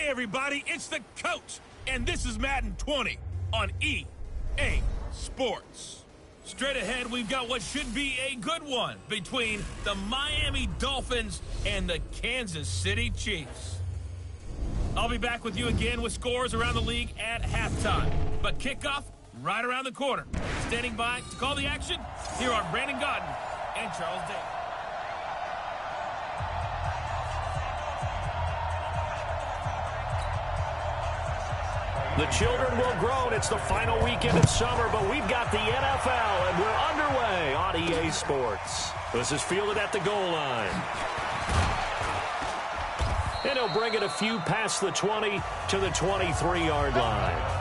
Hey everybody, it's the coach, and this is Madden 20 on EA Sports. Straight ahead, we've got what should be a good one between the Miami Dolphins and the Kansas City Chiefs. I'll be back with you again with scores around the league at halftime. But kickoff right around the corner. Standing by to call the action, here are Brandon Godden and Charles Davis. The children will grow. It's the final weekend of summer, but we've got the NFL, and we're underway on EA Sports. This is fielded at the goal line. And he'll bring it a few past the 20 to the 23-yard line.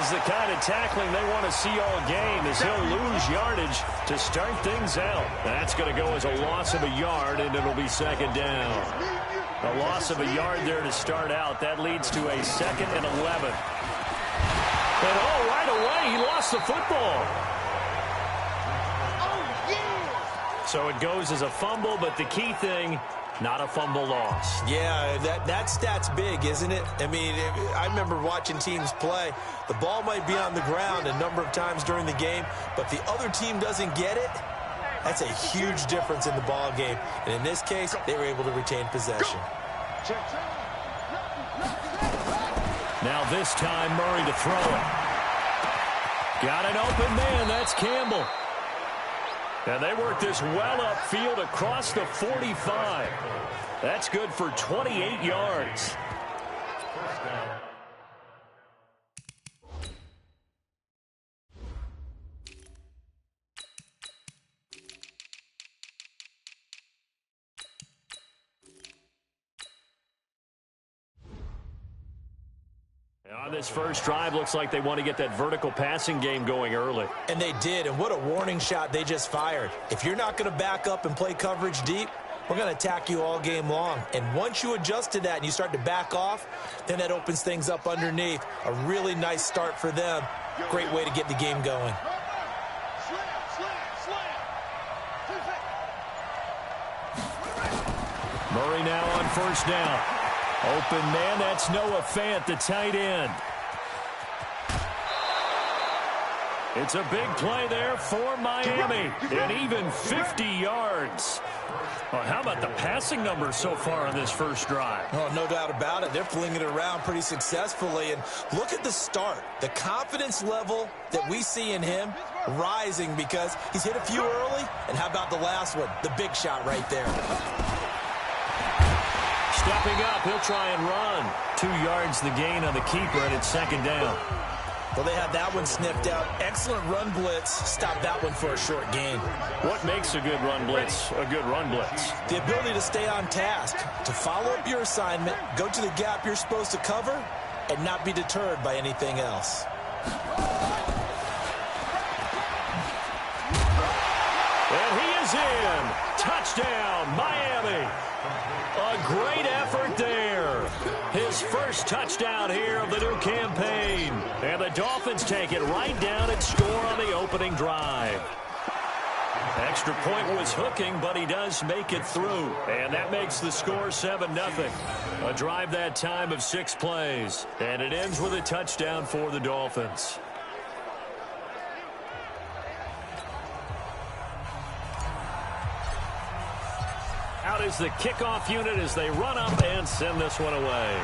The kind of tackling they want to see all game as he'll lose yardage to start things out. That's going to go as a loss of a yard, and it'll be second down. A loss of a yard there to start out. That leads to a 2nd and 11. And right away, he lost the football. So it goes as a fumble, but the key thing, not a fumble loss. Yeah, that stat's big, isn't it? I mean, I remember watching teams play. The ball might be on the ground a number of times during the game, but the other team doesn't get it. That's a huge difference in the ball game. And in this case, they were able to retain possession. Now this time, Murray to throw it. Got an open man. That's Campbell. And they work this well upfield across the 45. That's good for 28 yards. On this first drive, looks like they want to get that vertical passing game going early. And they did, and what a warning shot they just fired. If you're not going to back up and play coverage deep, we're going to attack you all game long. And once you adjust to that and you start to back off, then that opens things up underneath. A really nice start for them. Great way to get the game going. Murray now on first down. Open man, that's Noah Fant, the tight end. It's a big play there for Miami, and even 50 yards. Well, how about the passing numbers so far on this first drive? Oh, no doubt about it. They're flinging it around pretty successfully. And look at the start. The confidence level that we see in him rising because he's hit a few early. And how about the last one? The big shot right there. Stepping up, he'll try and run. 2 yards the gain on the keeper, and it's second down. Well, they had that one sniffed out. Excellent run blitz. Stop that one for a short gain. What makes a good run blitz a good run blitz? The ability to stay on task, to follow up your assignment, go to the gap you're supposed to cover, and not be deterred by anything else. And he is in. Touchdown, Miami. A great effort there. His first touchdown here of the new campaign. And the Dolphins take it right down and score on the opening drive. Extra point was hooking, but he does make it through. And that makes the score 7-0. A drive that time of 6 plays. And it ends with a touchdown for the Dolphins. Out is the kickoff unit as they run up and send this one away.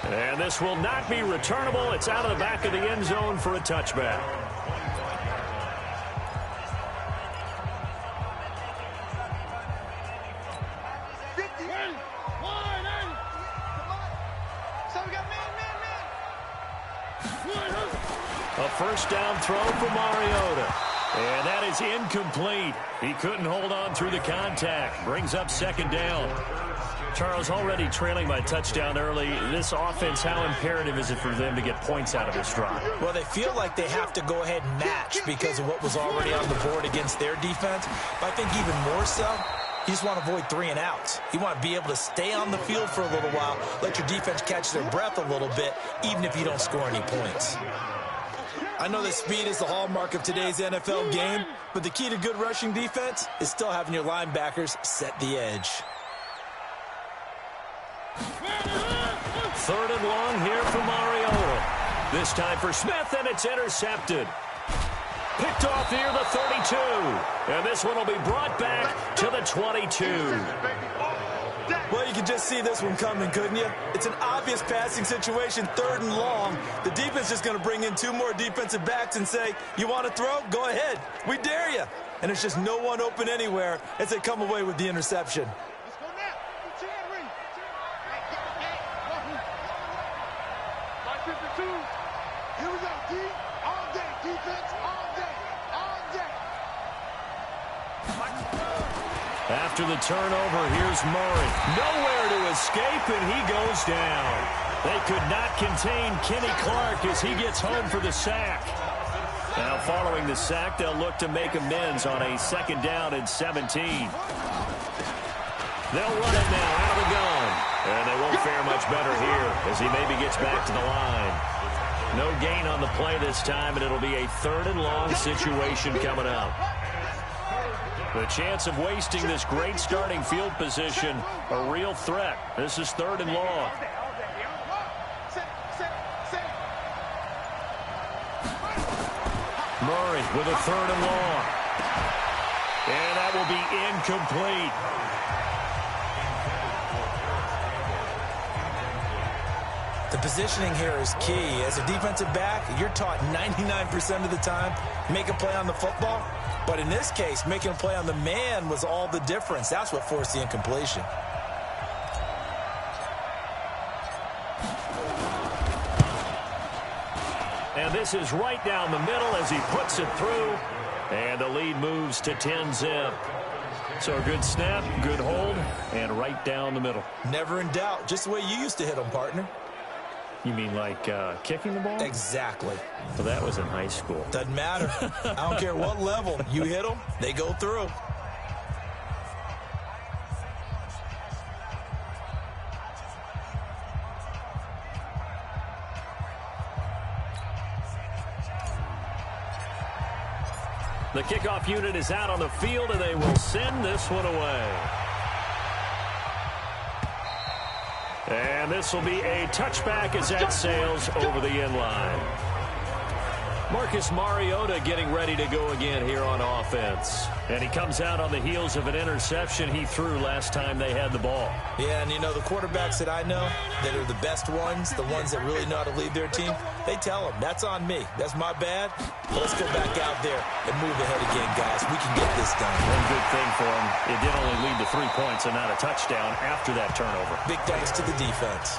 And this will not be returnable. It's out of the back of the end zone for a touchback. A first down throw for Mariota. And that is incomplete. He couldn't hold on through the contact. Brings up second down. Charles, already trailing by touchdown early. This offense, how imperative is it for them to get points out of this drive? Well, they feel like they have to go ahead and match because of what was already on the board against their defense. But I think even more so, you just want to avoid 3 and outs. You want to be able to stay on the field for a little while, let your defense catch their breath a little bit, even if you don't score any points. I know that speed is the hallmark of today's NFL game, but the key to good rushing defense is still having your linebackers set the edge. 3rd and long here for Mariota. This time for Smith, and it's intercepted. Picked off near the 32. And this one will be brought back to the 22. Well, you can just see this one coming, couldn't you? It's an obvious passing situation, 3rd and long. The defense is going to bring in 2 more defensive backs and say, you want to throw? Go ahead. We dare you. And there's just no one open anywhere as they come away with the interception. After the turnover, here's Murray. Nowhere to escape, and he goes down. They could not contain Kenny Clark as he gets home for the sack. Now, following the sack, they'll look to make amends on a 2nd down and 17. They'll run it now out of the gun. And they won't fare much better here as he maybe gets back to the line. No gain on the play this time, and it'll be a 3rd and long situation coming up. The chance of wasting this great starting field position, a real threat. This is 3rd and long. Murray with a 3rd and long. And that will be incomplete. The positioning here is key. As a defensive back, you're taught 99% of the time, make a play on the football. But in this case, making a play on the man was all the difference. That's what forced the incompletion. And this is right down the middle as he puts it through. And the lead moves to 10-zip. So a good snap, good hold, and right down the middle. Never in doubt. Just the way you used to hit them, partner. You mean like kicking the ball? Exactly. So that was in high school. Doesn't matter. I don't care what level. You hit them, they go through. The kickoff unit is out on the field, and they will send this one away. And this will be a touchback as that sails over the end line. Marcus Mariota getting ready to go again here on offense. And he comes out on the heels of an interception he threw last time they had the ball. Yeah, and you know, the quarterbacks that I know that are the best ones, the ones that really know how to lead their team, they tell them, that's on me. That's my bad. But let's go back out there and move ahead again, guys. We can get this done. One good thing for him, it did only lead to 3 points and not a touchdown after that turnover. Big thanks to the defense.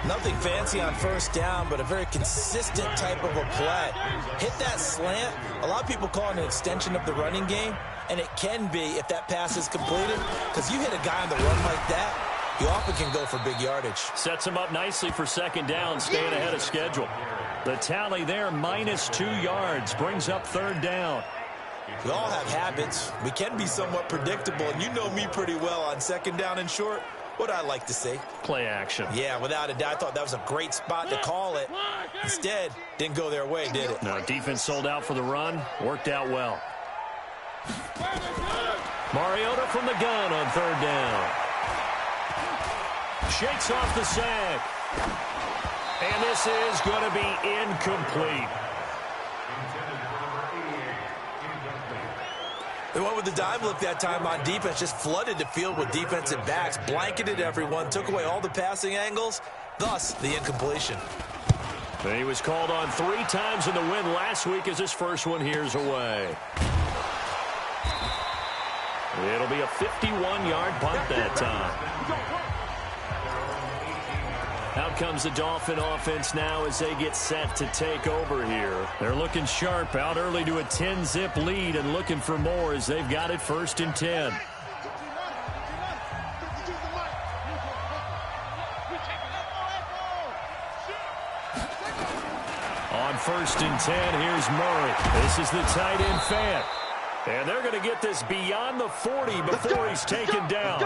Nothing fancy on 1st down, but a very consistent type of a play. Hit that slant. A lot of people call it an extension of the running game, and it can be if that pass is completed, because you hit a guy on the run like that, you often can go for big yardage. Sets him up nicely for 2nd down, staying ahead of schedule. The tally there, -2 yards, brings up 3rd down. We all have habits. We can be somewhat predictable, and you know me pretty well on 2nd down and short. What I like to see. Play action. Yeah, without a doubt. I thought that was a great spot to call it. Instead, didn't go their way, did it? No, defense sold out for the run. Worked out well. Mariota from the gun on 3rd down. Shakes off the sack. And this is going to be incomplete. They went with the dime look that time on defense, just flooded the field with defensive backs, blanketed everyone, took away all the passing angles, thus the incompletion. And he was called on 3 times in the win last week as his first one here's away. It'll be a 51-yard punt that time. Out comes the Dolphin offense now as they get set to take over here. They're looking sharp, out early to a 10-zip lead and looking for more as they've got it 1st and 10. 1st and 10. Here's Murray. This is the tight end Fant. And they're going to get this beyond the 40 before he's taken down.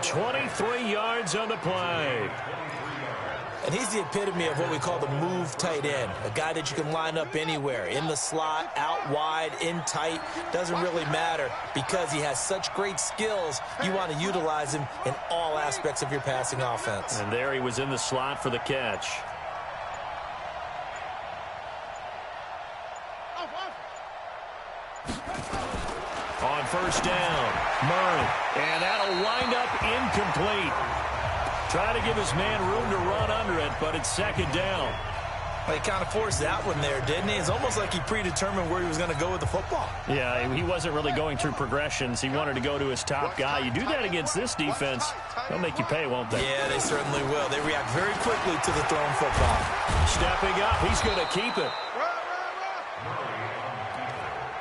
23 yards on the play. And he's the epitome of what we call the move tight end, a guy that you can line up anywhere, in the slot, out wide, in tight, doesn't really matter because he has such great skills. You want to utilize him in all aspects of your passing offense. And there he was in the slot for the catch. On 1st down, Murray, and that'll wind up incomplete. Try to give his man room to run under it, but it's 2nd down. Well, he kind of forced that one there, didn't he? It's almost like he predetermined where he was going to go with the football. Yeah, he wasn't really going through progressions. He wanted to go to his top guy. You do that against this defense, they'll make you pay, won't they? Yeah, they certainly will. They react very quickly to the thrown football. Stepping up, he's going to keep it.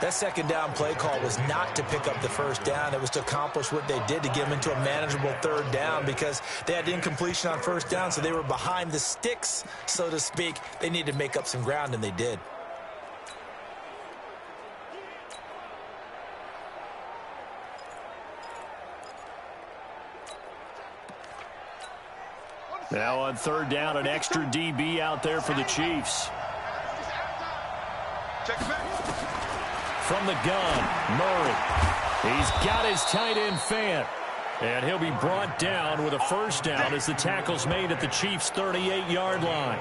That 2nd down play call was not to pick up the 1st down. It was to accomplish what they did to get them into a manageable 3rd down because they had incompletion on 1st down, so they were behind the sticks, so to speak. They needed to make up some ground, and they did. Now on 3rd down, an extra DB out there for the Chiefs. Check it back. From the gun, Murray. He's got his tight end Fant. And he'll be brought down with a 1st down as the tackle's made at the Chiefs' 38-yard line.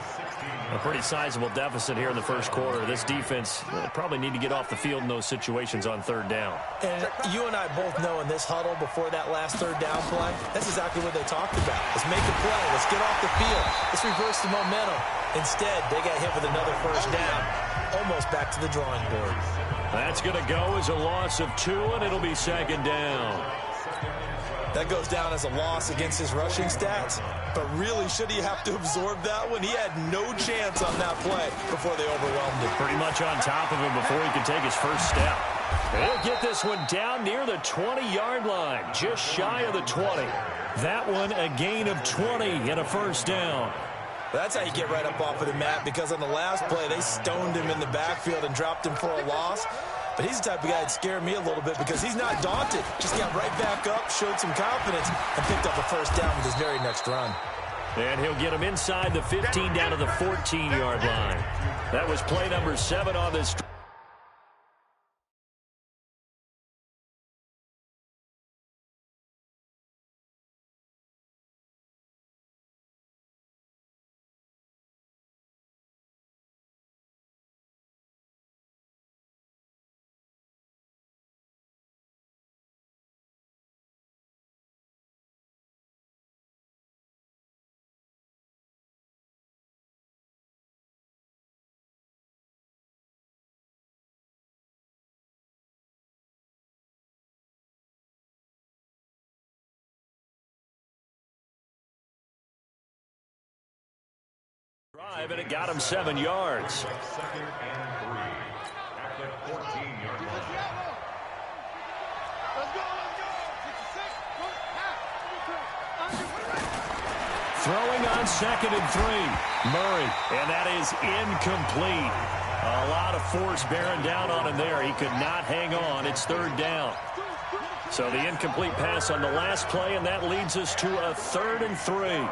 A pretty sizable deficit here in the 1st quarter. This defense probably need to get off the field in those situations on 3rd down. And you and I both know in this huddle before that last 3rd down play, that's exactly what they talked about. Let's make a play. Let's get off the field. Let's reverse the momentum. Instead, they got hit with another 1st down, almost back to the drawing board. That's going to go as a loss of 2, and it'll be 2nd down. That goes down as a loss against his rushing stats. But really, should he have to absorb that one? He had no chance on that play before they overwhelmed him. Pretty much on top of him before he could take his 1st step. He'll get this one down near the 20-yard line, just shy of the 20. That one a gain of 20 and a 1st down. That's how you get right up off of the mat, because on the last play, they stoned him in the backfield and dropped him for a loss. But he's the type of guy that scared me a little bit because he's not daunted. Just got right back up, showed some confidence, and picked up a 1st down with his very next run. And he'll get him inside the 15 down to the 14-yard line. That was play number 7 on this. Drive, and it got him 7 yards. Throwing on 2nd and 3. Murray, and that is incomplete. A lot of force bearing down on him there. He could not hang on. It's 3rd down. So the incomplete pass on the last play, and that leads us to a 3rd and 3.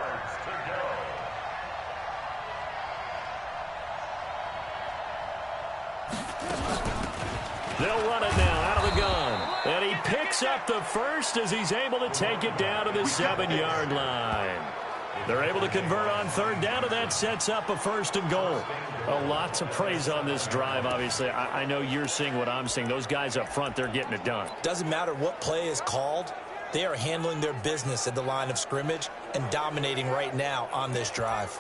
They'll run it now out of the gun. And he picks up the 1st as he's able to take it down to the 7-yard line. They're able to convert on 3rd down, and that sets up a 1st and goal. A lot to praise on this drive, obviously. I know you're seeing what I'm seeing. Those guys up front, they're getting it done. Doesn't matter what play is called. They are handling their business at the line of scrimmage and dominating right now on this drive.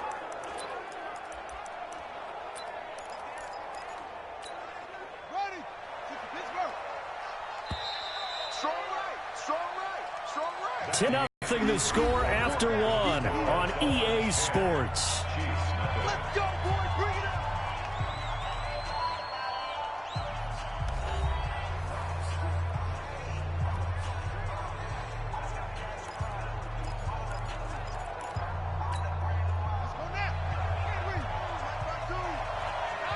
Strong right. 10-0 the score after 1 on EA Sports. Let's go, boys. Bring it up. Let's go now.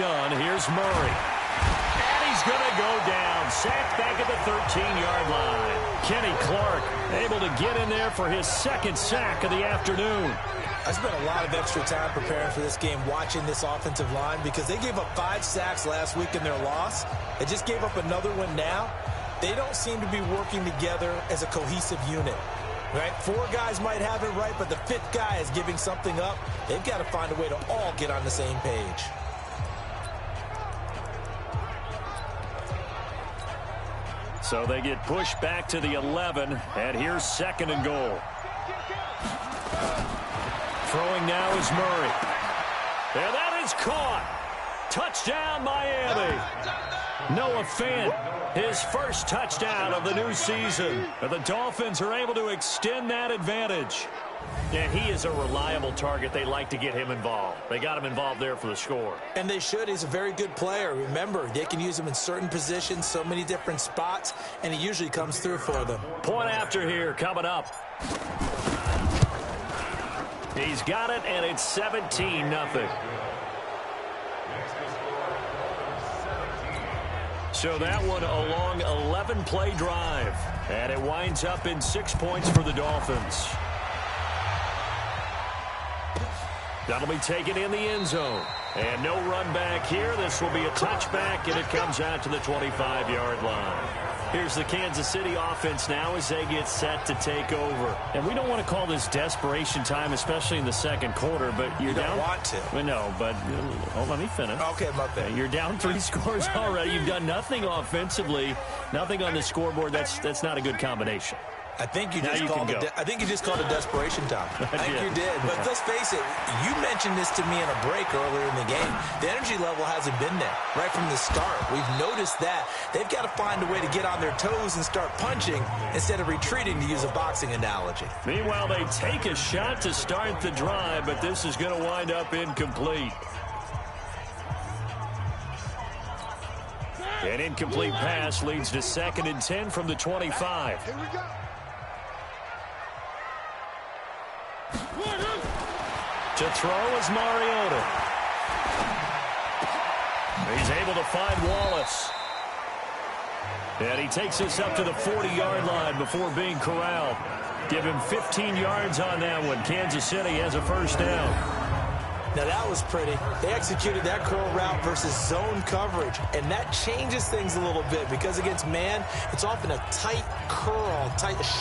gun. Here's Murray. And he's going to go down. Sacked back at the 13-yard line. Kenny Clark able to get in there for his second sack of the afternoon. I spent a lot of extra time preparing for this game watching this offensive line because they gave up 5 sacks last week in their loss. They just gave up another one now. They don't seem to be working together as a cohesive unit. Right? 4 guys might have it right, but the 5th guy is giving something up. They've got to find a way to all get on the same page. So they get pushed back to the 11, and here's 2nd and goal. Throwing now is Murray. And that is caught. Touchdown, Miami. Noah Fant, his first touchdown of the new season. And the Dolphins are able to extend that advantage. And he is a reliable target. They like to get him involved. They got him involved there for the score. And they should. He's a very good player. Remember, they can use him in certain positions, so many different spots, and he usually comes through for them. Point after here coming up. He's got it, and it's 17-0. So that one a long 11-play drive. And it winds up in 6 points for the Dolphins. That'll be taken in the end zone. And no run back here. This will be a touchback, and it comes out to the 25-yard line. Here's the Kansas City offense now as they get set to take over. And we don't want to call this desperation time, especially in the second quarter, but you're down. You don't want to. Well, no, but let me finish. Okay, my bad. You're down 3 scores already. You've done nothing offensively, nothing on the scoreboard. That's not a good combination. I think you just called it. I think you just called it desperation time. I think you did. But let's face it. You mentioned this to me in a break earlier in the game. The energy level hasn't been there right from the start. We've noticed that. They've got to find a way to get on their toes and start punching instead of retreating, to use a boxing analogy. Meanwhile, they take a shot to start the drive, but this is going to wind up incomplete. An incomplete pass leads to 2nd and 10 from the 25. Here we go. To throw is Mariota. He's able to find Wallace. And he takes us up to the 40-yard line before being corralled. Give him 15 yards on that one. Kansas City has a first down. Now that was pretty. They executed that curl route versus zone coverage, and that changes things a little bit because against man, it's often a tight curl,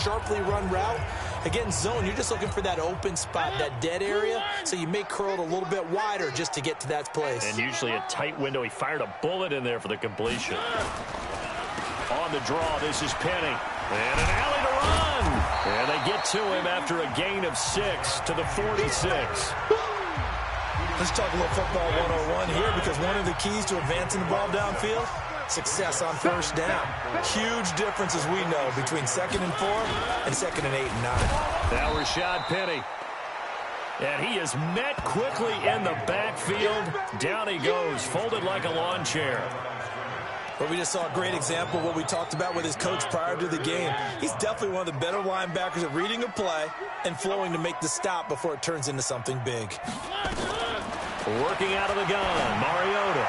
sharply run route. Against zone, you're just looking for that open spot, that dead area, so you may curl it a little bit wider just to get to that place. And usually a tight window. He fired a bullet in there for the completion. On the draw, this is Penny. And an alley to run. And they get to him after a gain of 6 to the 46. Let's talk a little football 101 here, because one of the keys to advancing the ball downfield, success on first down. Huge difference, as we know, between 2nd and 4 and 2nd and 8 and 9. Now Rashad Penny. And he is met quickly in the backfield. Down he goes, folded like a lawn chair. But we just saw a great example of what we talked about with his coach prior to the game. He's definitely one of the better linebackers at reading a play and flowing to make the stop before it turns into something big. Working out of the gun, Mariota.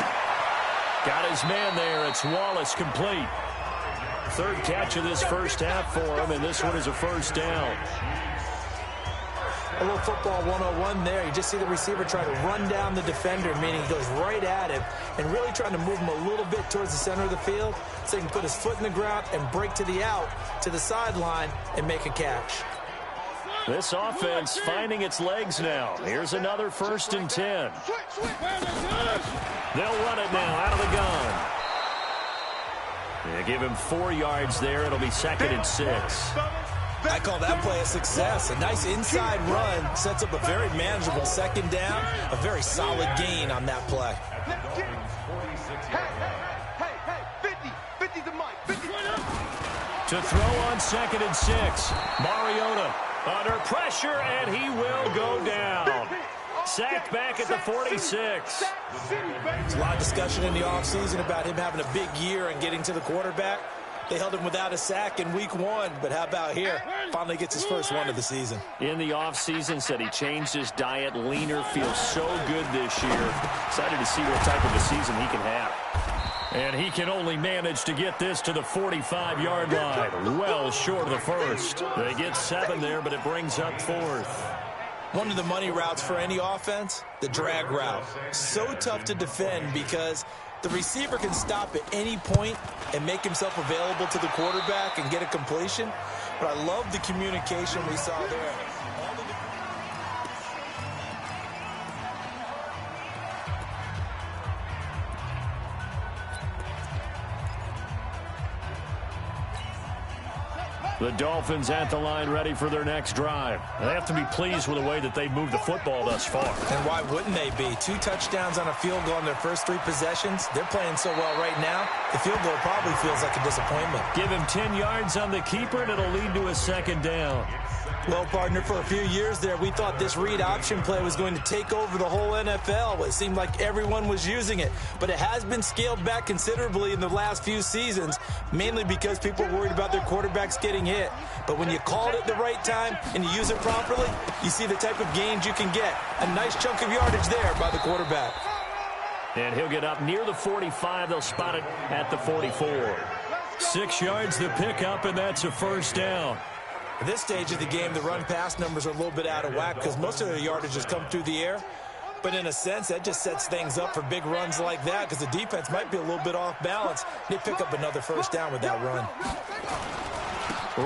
Got his man there. It's Wallace complete. 3rd catch of this first half for him, and this one is a first down. A little football 101 there. You just see the receiver try to run down the defender, meaning he goes right at him and really trying to move him a little bit towards the center of the field so he can put his foot in the ground and break to the out, to the sideline, and make a catch. This offense finding its legs now. Here's another 1st and 10. They'll run it now out of the gun. They give him 4 yards there. It'll be 2nd and 6. I call that play a success. A nice inside run sets up a very manageable 2nd down. A very solid gain on that play. Hey, 50 the mic. 50. To throw on 2nd and 6. Mariota under pressure, and he will go down. Sacked back at the 46. There's a lot of discussion in the offseason about him having a big year and getting to the quarterback. They held him without a sack in week 1, but how about here? Finally gets his first one of the season. In the offseason, said he changed his diet, leaner, feels so good this year. Excited to see what type of a season he can have. And he can only manage to get this to the 45-yard line, well short of the first. They get 7 there, but it brings up 4th. One of the money routes for any offense, the drag route. So tough to defend because the receiver can stop at any point and make himself available to the quarterback and get a completion. But I love the communication we saw there. The Dolphins at the line ready for their next drive. They have to be pleased with the way that they've moved the football thus far. And why wouldn't they be? 2 touchdowns on a field goal in their first 3 possessions. They're playing so well right now, the field goal probably feels like a disappointment. Give him 10 yards on the keeper, and it'll lead to a 2nd down. Well, partner, for a few years there, we thought this read option play was going to take over the whole NFL. It seemed like everyone was using it, but it has been scaled back considerably in the last few seasons, mainly because people are worried about their quarterbacks getting hit. But when you call it at the right time and you use it properly, you see the type of gains you can get. A nice chunk of yardage there by the quarterback. And he'll get up near the 45. They'll spot it at the 44. 6 yards to pick up, and that's a 1st down. At this stage of the game, the run-pass numbers are a little bit out of whack because most of their yardage has come through the air. But in a sense, that just sets things up for big runs like that because the defense might be a little bit off balance. They pick up another 1st down with that run.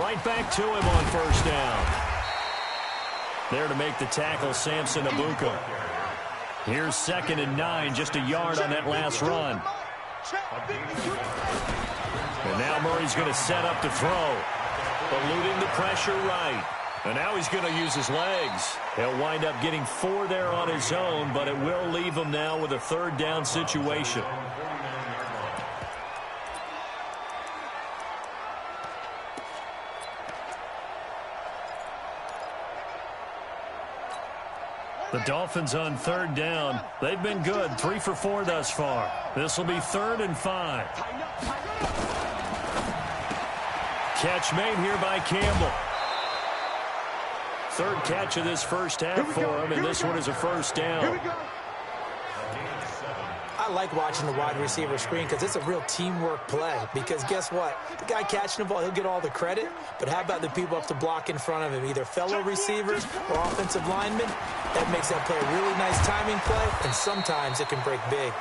Right back to him on 1st down. There to make the tackle, Samson Abuka. Here's 2nd and 9, just a yard on that last run. And now Murray's going to set up to throw. Eluding the pressure right. And now he's going to use his legs. He'll wind up getting 4 there on his own, but it will leave him now with a 3rd down situation. The Dolphins on 3rd down. They've been good, 3 for 4 thus far. This will be 3rd and 5. Catch made here by Campbell. 3rd catch of this first half for him, and this one is a 1st down. I like watching the wide receiver screen because it's a real teamwork play. Because guess what? The guy catching the ball, he'll get all the credit. But how about the people up to block in front of him, either fellow receivers or offensive linemen? That makes that play a really nice timing play, and sometimes it can break big.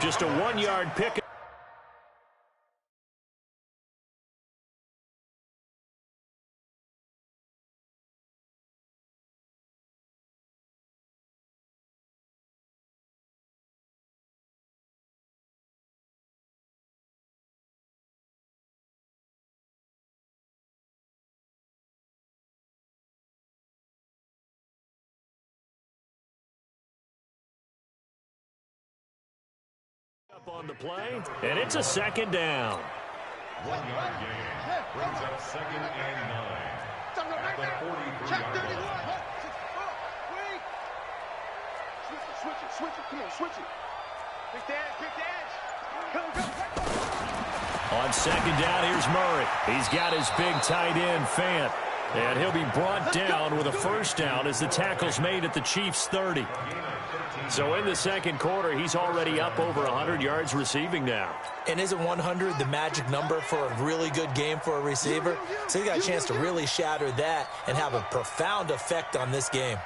Just a 1-yard pick. Up on the play, and it's a 2nd down. 1-yard gain brings up 2nd and 9 at the 43-yard line. Switch it, come on, switch it. Big dash, come. On 2nd down, here's Murray. He's got his big tight end, Fant. And he'll be brought down with a 1st down as the tackle's made at the Chiefs' 30. So in the 2nd quarter, he's already up over 100 yards receiving now. And isn't 100 the magic number for a really good game for a receiver? So he got a chance to really shatter that and have a profound effect on this game.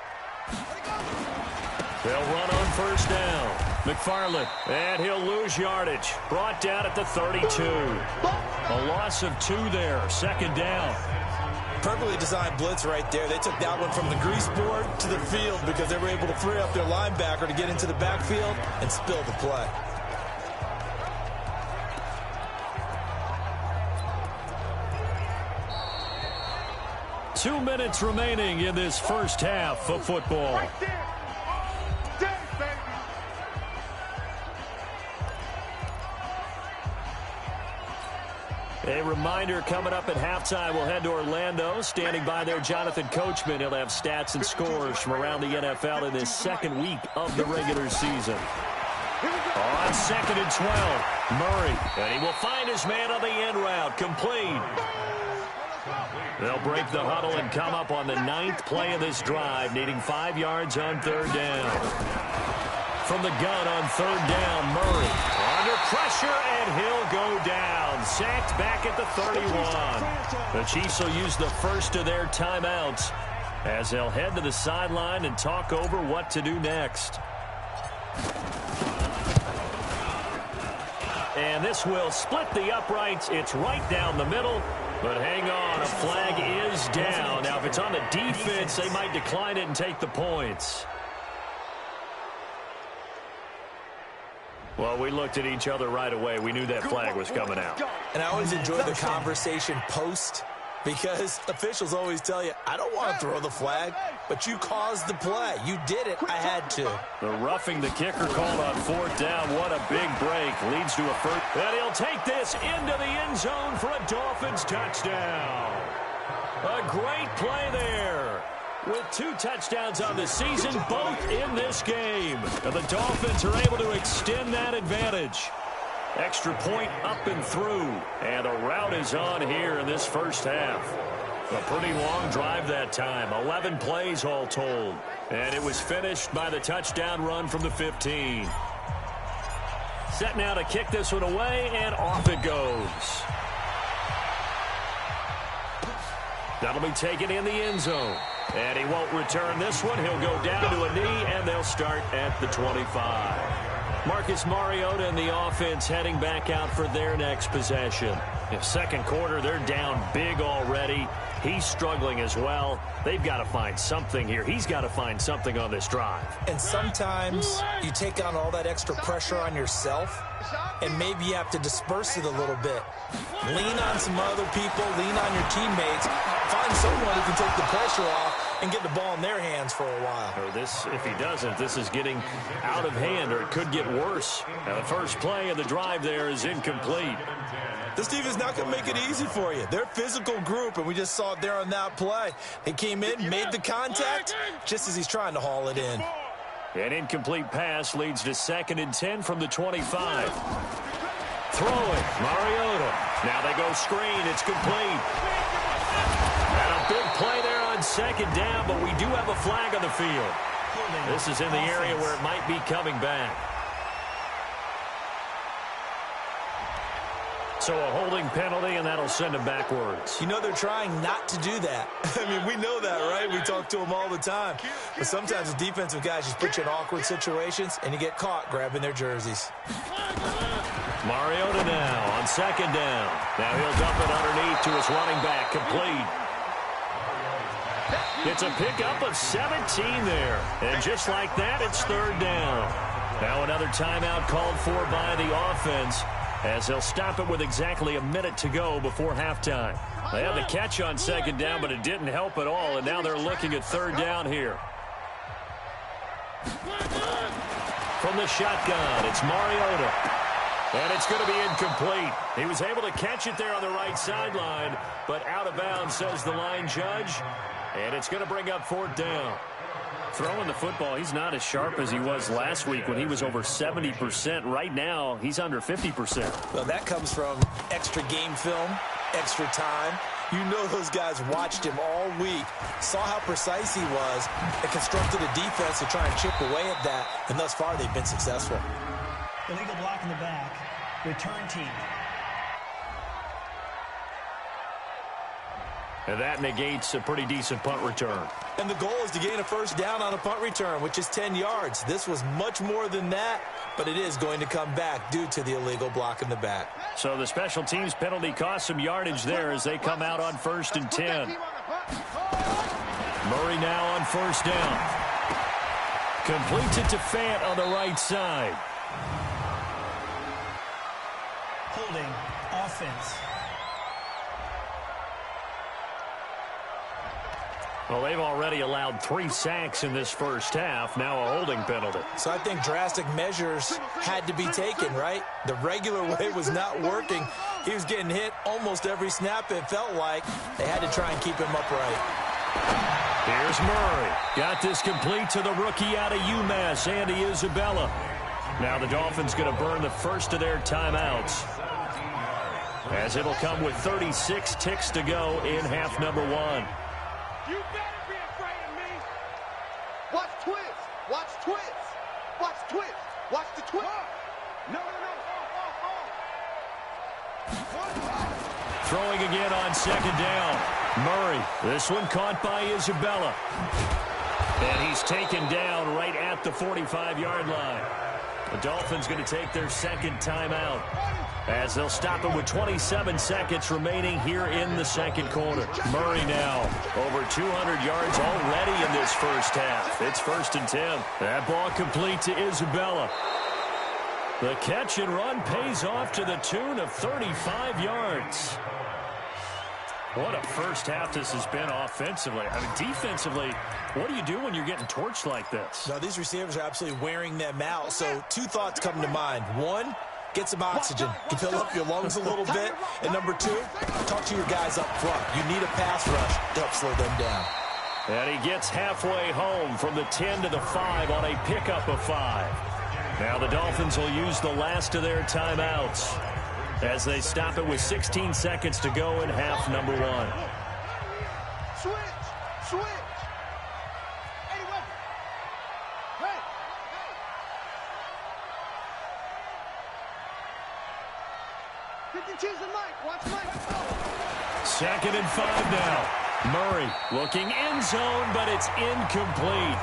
They'll run on 1st down. McFarland, and he'll lose yardage. Brought down at the 32. A loss of 2 there, 2nd down. Perfectly designed blitz right there. They took that one from the grease board to the field because they were able to free up their linebacker to get into the backfield and spill the play. Two minutes remaining in this first half of football. Right there. Dang, baby. A reminder coming up at halftime, we'll head to Orlando. Standing by there, Jonathan Coachman. He'll have stats and scores from around the NFL in this 2nd week of the regular season. On 2nd and 12, Murray. And he will find his man on the end route. Complete. They'll break the huddle and come up on the 9th play of this drive, needing 5 yards on 3rd down. From the gun on 3rd down, Murray. Under pressure, and he'll go down. Sacked back at the 31. The Chiefs will use the first of their timeouts as they'll head to the sideline and talk over what to do next. And this will split the uprights. It's right down the middle. But hang on, a flag is down. Now, if it's on the defense, they might decline it and take the points. Well, we looked at each other right away. We knew that flag was coming out. And I always enjoy the conversation post, because officials always tell you, I don't want to throw the flag, but you caused the play. You did it. I had to. The roughing the kicker called on 4th down. What a big break. Leads to a first. And he'll take this into the end zone for a Dolphins touchdown. A great play there. With 2 touchdowns on the season, both in this game. And the Dolphins are able to extend that advantage. Extra point up and through. And a rout is on here in this first half. A pretty long drive that time. 11 plays all told. And it was finished by the touchdown run from the 15. Set now to kick this one away, and off it goes. That'll be taken in the end zone. And he won't return this one. He'll go down to a knee, and they'll start at the 25. Marcus Mariota and the offense heading back out for their next possession. In second quarter, they're down big already. He's struggling as well. They've got to find something here. He's got to find something on this drive. And sometimes you take on all that extra pressure on yourself, and maybe you have to disperse it a little bit. Lean on some other people, lean on your teammates, find someone who can take the pressure off and get the ball in their hands for a while. Or this, if he doesn't, this is getting out of hand, or it could get worse. Now, the first play of the drive there is incomplete. This defense is not going to make it easy for you. They're a physical group, and we just saw it there on that play. He came in, made the contact, just as he's trying to haul it in. An incomplete pass leads to 2nd and 10 from the 25. Throwing, Mariota. Now they go screen. It's complete. And a big play there on 2nd down, but we do have a flag on the field. This is in the area where it might be coming back. So a holding penalty, and that'll send him backwards. You know they're trying not to do that. I mean, we know that, right? We talk to them all the time. But sometimes the defensive guys just put you in awkward situations, and you get caught grabbing their jerseys. Mariota now on 2nd down. Now he'll dump it underneath to his running back, complete. It's a pickup of 17 there. And just like that, it's 3rd down. Now another timeout called for by the offense, as they'll stop it with exactly a minute to go before halftime. They had the catch on 2nd down, but it didn't help at all, and now they're looking at 3rd down here. From the shotgun, it's Mariota. And it's going to be incomplete. He was able to catch it there on the right sideline, but out of bounds, says the line judge. And it's going to bring up 4th down. Throwing the football, he's not as sharp as he was last week when he was over 70%. Right now, he's under 50%. Well, that comes from extra game film, extra time. You know those guys watched him all week, saw how precise he was, and constructed a defense to try and chip away at that, and thus far they've been successful. Illegal block in the back. Return team. And that negates a pretty decent punt return. And the goal is to gain a 1st down on a punt return, which is 10 yards. This was much more than that, but it is going to come back due to the illegal block in the back. So the special teams penalty cost some yardage there as they come out on 1st and 10. Murray now on 1st down. Completes it to Fant on the right side. Holding offense. Well, they've already allowed 3 sacks in this first half. Now a holding penalty. So I think drastic measures had to be taken, right? The regular way was not working. He was getting hit almost every snap, it felt like. They had to try and keep him upright. Here's Murray. Got this complete to the rookie out of UMass, Andy Isabella. Now the Dolphins going to burn the first of their timeouts, as it'll come with 36 ticks to go in half number one. You better be afraid of me. Watch twist. Watch twist. Watch twist. Watch the twist. No. Throwing again on second down. Murray. This one caught by Isabella. And he's taken down right at the 45-yard line. The Dolphins going to take their second timeout, as they'll stop it with 27 seconds remaining here in the second quarter. Murray now over 200 yards already in this first half. It's 1st and 10. That ball complete to Isabella. The catch and run pays off to the tune of 35 yards. What a first half this has been offensively. I mean, defensively, what do you do when you're getting torched like this? Now, these receivers are absolutely wearing them out. So 2 thoughts come to mind. 1, get some oxygen. You fill up your lungs a little bit. And number 2, talk to your guys up front. You need a pass rush to help slow them down. And he gets halfway home from the 10 to the 5 on a pickup of 5. Now the Dolphins will use the last of their timeouts, as they stop it with 16 seconds to go in half number one. Switch. Hey, what? Hey. Cheese and Mike. Watch Mike. 2nd and 5 now. Murray looking end zone, but it's incomplete.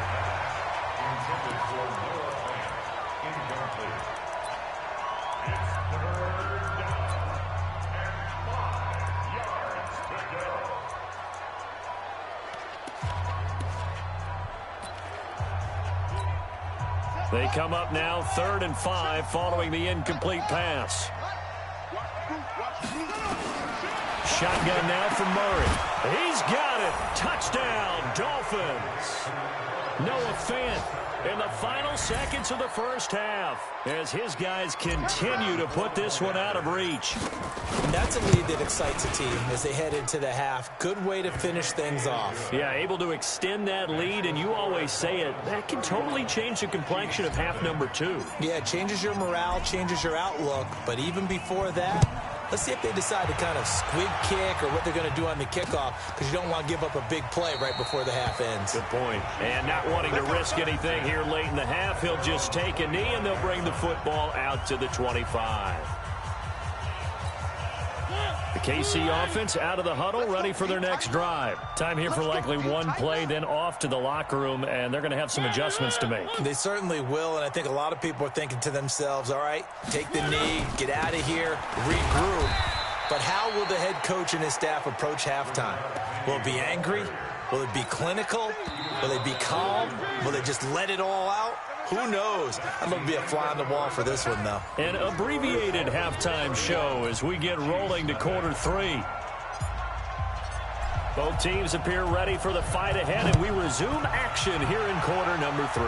They come up now 3rd and 5 following the incomplete pass. Shotgun now from Murray. He's got it. Touchdown, Dolphins. Noah Fant in the final seconds of the first half, as his guys continue to put this one out of reach. And that's a lead that excites a team as they head into the half. Good way to finish things off. Yeah, able to extend that lead, and you always say it, that can totally change the complexion of half number 2. Yeah, it changes your morale, changes your outlook, but even before that, let's see if they decide to kind of squib kick or what they're going to do on the kickoff, because you don't want to give up a big play right before the half ends. Good point. And not wanting to risk anything here late in the half, he'll just take a knee, and they'll bring the football out to the 25. The KC offense out of the huddle, ready for their next drive. Time here for likely one play, then off to the locker room, and they're going to have some adjustments to make. They certainly will, and I think a lot of people are thinking to themselves, all right, take the knee, get out of here, regroup. But how will the head coach and his staff approach halftime? Will it be angry? Will it be clinical? Will they be calm? Will they just let it all out? Who knows? I'd love to be a fly on the wall for this one, though. An abbreviated halftime show as we get rolling to quarter 3. Both teams appear ready for the fight ahead, and we resume action here in quarter number 3.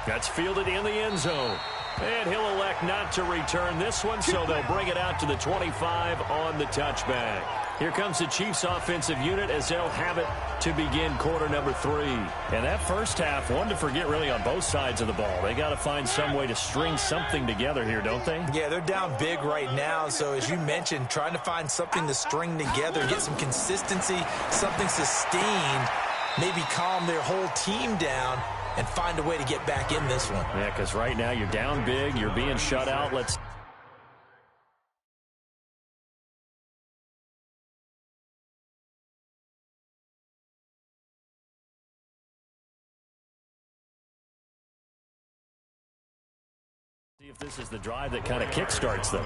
That's fielded in the end zone. And he'll elect not to return this one, so they'll bring it out to the 25 on the touchback. Here comes the Chiefs offensive unit as they'll have it to begin quarter number 3. And that first half, one to forget really on both sides of the ball. They got to find some way to string something together here, don't they? Yeah, they're down big right now. So as you mentioned, trying to find something to string together, get some consistency, something sustained, maybe calm their whole team down and find a way to get back in this one. Yeah, because right now you're down big, you're being shut out. Let's see if this is the drive that kind of kickstarts them.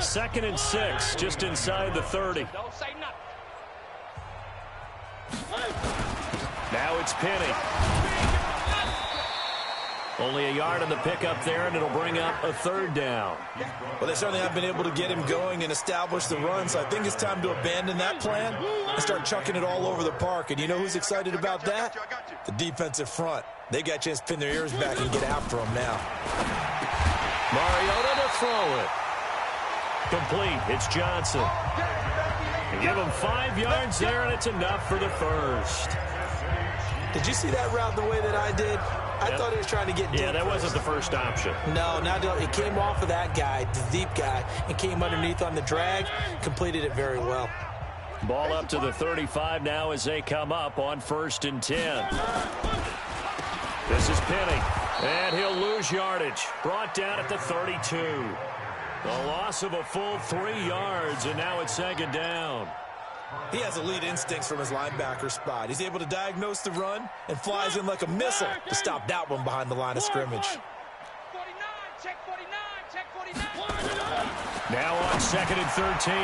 2nd and 6, just inside the 30. Don't say nothing. Now it's Penny. Only a yard on the pickup there, and it'll bring up a 3rd down. Well, they certainly have been able to get him going and establish the run, so I think it's time to abandon that plan and start chucking it all over the park. And you know who's excited about that? The defensive front. They got a chance to pin their ears back and get after him now. Mariota to throw it. Complete. It's Johnson. They give him 5 yards there, and it's enough for the first. Did you see that route the way that I did? I thought he was trying to get deep. Yeah, that wasn't the first option. No, it came off of that guy, the deep guy, and came underneath on the drag, completed it very well. Ball up to the 35 now as they come up on 1st and 10. This is Penny, and he'll lose yardage. Brought down at the 32. A loss of a full 3 yards, and now it's 2nd down. He has elite instincts from his linebacker spot. He's able to diagnose the run and flies in like a missile to stop that one behind the line of scrimmage. 49, check 49, check 49. Now on 2nd and 13.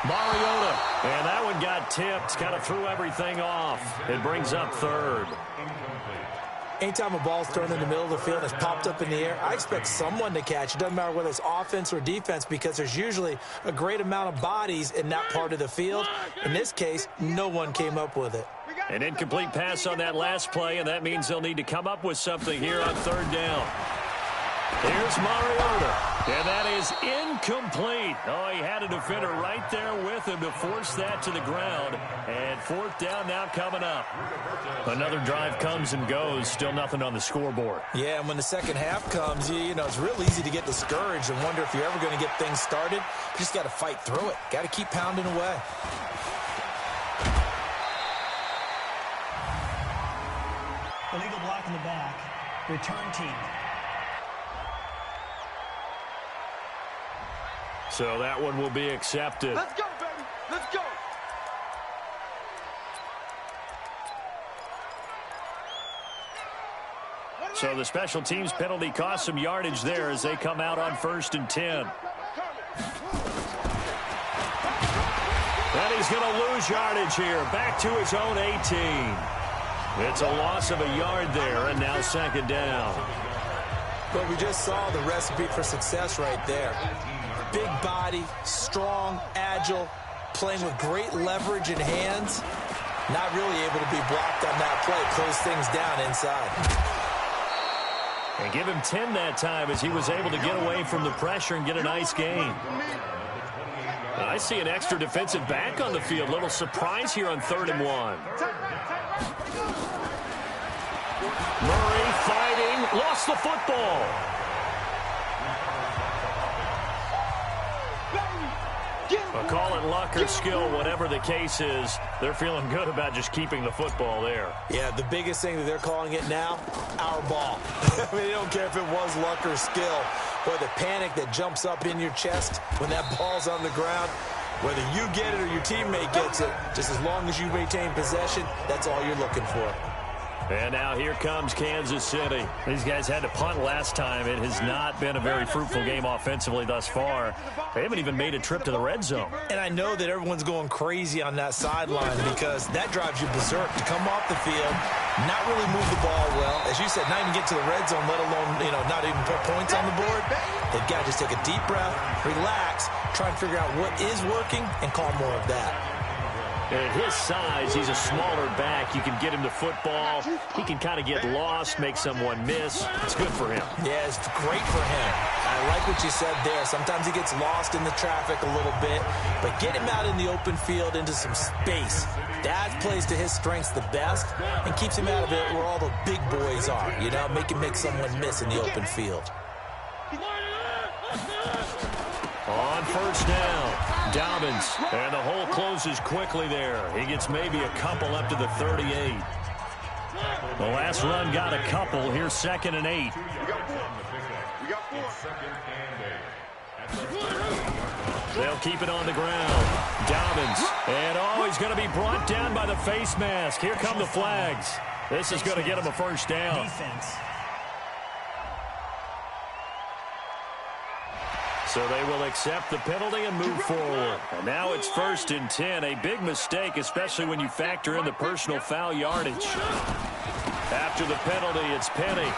Mariota. And that one got tipped. Kind of threw everything off. It brings up 3rd. Anytime a ball's thrown in the middle of the field and it's popped up in the air, I expect someone to catch. It doesn't matter whether it's offense or defense because there's usually a great amount of bodies in that part of the field. In this case, no one came up with it. An incomplete pass on that last play, and that means they'll need to come up with something here on 3rd down. Here's Mariota, and that is incomplete. Oh, he had a defender right there with him to force that to the ground. And 4th down now coming up. Another drive comes and goes, still nothing on the scoreboard. Yeah, and when the second half comes, you know, it's real easy to get discouraged and wonder if you're ever going to get things started. You just got to fight through it. Got to keep pounding away. Illegal block in the back. Return team. So that one will be accepted. Let's go, baby. Let's go. So the special teams penalty cost some yardage there as they come out on 1st and 10. And he's going to lose yardage here. Back to his own 18. It's a loss of a yard there, and now 2nd down. But we just saw the recipe for success right there. Big body, strong, agile, playing with great leverage in hands. Not really able to be blocked on that play. Close things down inside. And give him 10 that time as he was able to get away from the pressure and get a nice gain. I see an extra defensive back on the field. Little surprise here on 3rd and 1. Murray fighting, lost the football. Call it luck or skill, whatever the case is, they're feeling good about just keeping the football there. Yeah, the biggest thing that they're calling it now, our ball. I mean, they don't care if it was luck or skill. Boy, the panic that jumps up in your chest when that ball's on the ground, whether you get it or your teammate gets it, just as long as you maintain possession, that's all you're looking for. And now here comes Kansas City. These guys had to punt last time. It has not been a very fruitful game offensively thus far. They haven't even made a trip to the red zone. And I know that everyone's going crazy on that sideline because that drives you berserk to come off the field, not really move the ball well. As you said, not even get to the red zone, let alone, not even put points on the board. They've got to just take a deep breath, relax, try and figure out what is working, and call more of that. At his size, he's a smaller back. You can get him to football. He can kind of get lost, make someone miss. It's good for him. Yeah, it's great for him. I like what you said there. Sometimes he gets lost in the traffic a little bit, but get him out in the open field into some space. That plays to his strengths the best and keeps him out of it where all the big boys are, make someone miss in the open field. On 1st down, Dobbins, and the hole closes quickly there. He gets maybe a couple up to the 38. The last run got a couple. Here's 2nd and 8. They'll keep it on the ground. Dobbins, and he's going to be brought down by the face mask. Here come the flags. This is going to get him a 1st down. Defense. So they will accept the penalty and move forward. And now it's 1st and 10. A big mistake, especially when you factor in the personal foul yardage. After the penalty, it's Penny.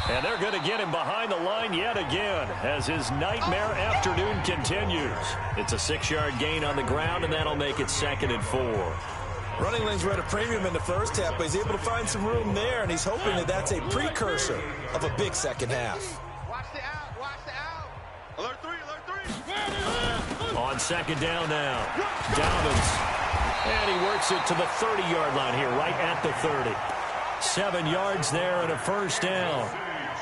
And they're going to get him behind the line yet again as his nightmare afternoon continues. It's a 6-yard gain on the ground, and that'll make it 2nd and 4. Running lanes were at a premium in the first half, but he's able to find some room there, and he's hoping that that's a precursor of a big second half. Watch the out, watch the out. Alert 3, alert 3. On 2nd down now, Dobbins. And he works it to the 30-yard line here, right at the 30. 7 yards there and a first down.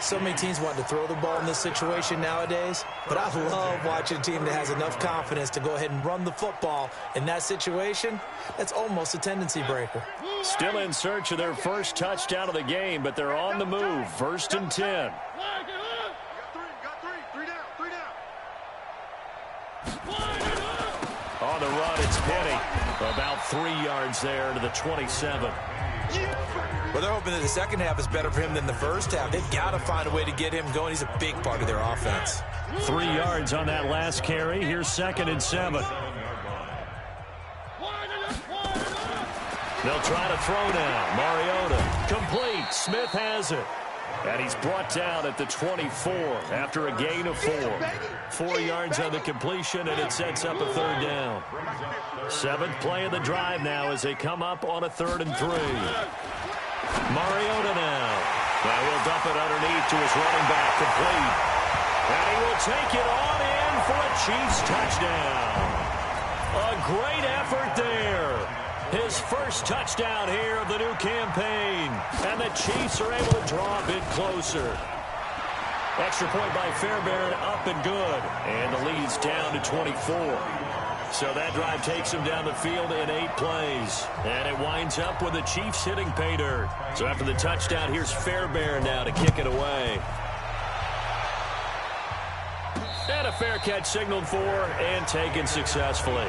So many teams want to throw the ball in this situation nowadays, but I love watching a team that has enough confidence to go ahead and run the football. In that situation, that's almost a tendency breaker. Still in search of their first touchdown of the game, but they're on the move. 1st and 10. On the run, it's Penny. About 3 yards there to the 27. Well, they're hoping that the second half is better for him than the first half. They've got to find a way to get him going. He's a big part of their offense. 3 yards on that last carry. Here's 2nd and 7. They'll try to throw now. Mariota complete. Smith has it. And he's brought down at the 24 after a gain of 4. 4 yards on the completion, and it sets up a 3rd down. 7th play of the drive now as they come up on a 3rd and 3. Mariota now. Now he'll dump it underneath to his running back, complete. And he will take it on in for a Chiefs touchdown. A great effort there. His first touchdown here of the new campaign. And the Chiefs are able to draw a bit closer. Extra point by Fairbairn, up and good. And the lead's down to 24. So that drive takes him down the field in 8 plays. And it winds up with the Chiefs hitting pay dirt. So after the touchdown, here's Fairbairn now to kick it away. And a fair catch signaled for and taken successfully.